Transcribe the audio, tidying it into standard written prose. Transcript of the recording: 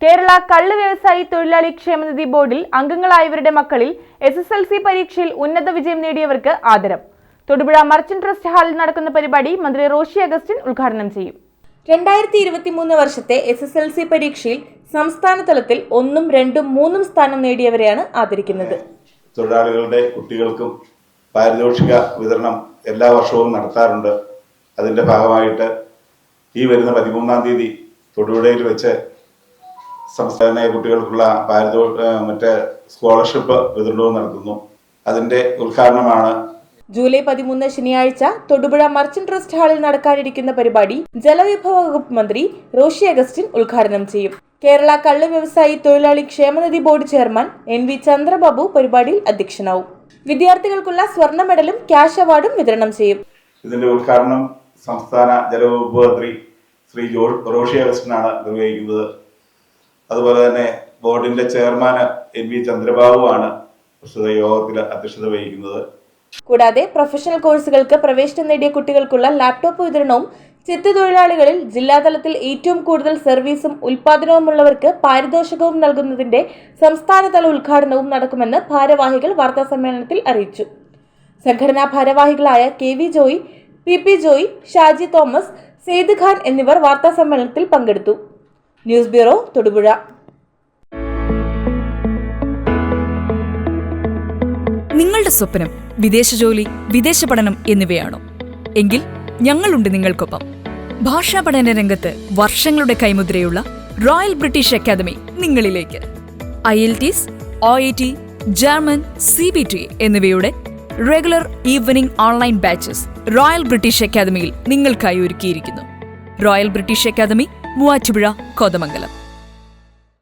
കേരള കള്ള് വ്യവസായി തൊഴിലാളി ക്ഷേമനിധി ബോർഡിൽ അംഗങ്ങളായവരുടെ മക്കളിൽ SSLC പരീക്ഷയിൽ ഉന്നത വിജയം നേടിയവർക്ക് ആദരം. തൊടുപുഴ മർച്ചന്റ് ട്രസ്റ്റ് ഹാളിൽ നടക്കുന്ന പരിപാടി മന്ത്രി റോഷി അഗസ്റ്റിൻ ഉദ്ഘാടനം ചെയ്യും. 2023 വർഷത്തെ SSLC പരീക്ഷയിൽ സംസ്ഥാന തലത്തിൽ 1, 2, 3 സ്ഥാനം നേടിയവരെയാണ് ആദരിക്കുന്നത്. തൊഴിലാളികളുടെ കുട്ടികൾക്കും പാരിതോഷിക വിതരണം എല്ലാ വർഷവും നടത്താറുണ്ട്. അതിന്റെ ഭാഗമായിട്ട് ഈ വരുന്ന 13-ാം തീയതി തൊടുപുഴയിൽ വെച്ച് സംസ്ഥാന കുട്ടികൾക്കുള്ള സ്കോളർഷിപ്പ് വിതരണവും നടത്തുന്നു. അതിന്റെ ഉദ്ഘാടനമാണ് ജൂലൈ 13 ശനിയാഴ്ച തൊടുപുഴ മർച്ചന്റ് ട്രസ്റ്റ് ഹാളിൽ നടക്കാനിരിക്കുന്ന പരിപാടി ജലവിഭവ വകുപ്പ് മന്ത്രി റോഷി അഗസ്റ്റിൻ ഉദ്ഘാടനം ചെയ്യും. കേരള കള്ള് വ്യവസായി തൊഴിലാളി ക്ഷേമനിധി ബോർഡ് ചെയർമാൻ NV ചന്ദ്രബാബു പരിപാടിയിൽ അധ്യക്ഷനാവും. വിദ്യാർത്ഥികൾക്കുള്ള സ്വർണ്ണ മെഡലും ക്യാഷ് അവാർഡും വിതരണം ചെയ്യും. ഇതിന്റെ ഉദ്ഘാടനം സംസ്ഥാന ജലവകുപ്പ് മന്ത്രി ശ്രീ റോഷി അഗസ്റ്റിനാണ് നിർവഹിക്കുന്നത്. അതുപോലെ തന്നെ ബോർഡിന്റെ ചെയർമാൻ NV ചന്ദ്രബാബു ആണ് പ്രസ്തുത യോഗത്തിൽ അധ്യക്ഷത വഹിക്കുന്നത്. കൂടാതെ പ്രൊഫഷണൽ കോഴ്സുകൾക്ക് പ്രവേശനം നേടിയ കുട്ടികൾക്കുള്ള ലാപ്ടോപ്പ് വിതരണവും, ചെത്തു തൊഴിലാളികളിൽ ജില്ലാതലത്തിൽ ഏറ്റവും കൂടുതൽ സർവീസും ഉൽപാദനവുമുള്ളവർക്ക് പാരിതോഷികവും നൽകുന്നതിന്റെ സംസ്ഥാനതല ഉദ്ഘാടനവും നടക്കുമെന്ന് ഭാരവാഹികൾ വാർത്താസമ്മേളനത്തിൽ അറിയിച്ചു. സംഘടനാ ഭാരവാഹികളായ KV ജോയ്, PP ജോയ്, ഷാജി തോമസ്, സെയ്ദ് ഖാൻ എന്നിവർ വാർത്താസമ്മേളനത്തിൽ പങ്കെടുത്തു. News bureau, Thodupuzha. നിങ്ങളുടെ സ്വപ്നം വിദേശ ജോലി, വിദേശ പഠനം എന്നിവയാണോ? എങ്കിൽ ഞങ്ങളുണ്ട് നിങ്ങൾക്കൊപ്പം. ഭാഷാ പഠന രംഗത്ത് വർഷങ്ങളുടെ കൈമുദ്രയുള്ള റോയൽ ബ്രിട്ടീഷ് അക്കാദമി നിങ്ങളിലേക്ക്. IELTS, OET, ജർമ്മൻ, CBT എന്നിവയുടെ regular evening online batches royal British അക്കാദമിയിൽ നിങ്ങൾക്കായി ഒരുക്കിയിരിക്കുന്നു. Royal British academy, Muvattupuzha, Kothamangalam.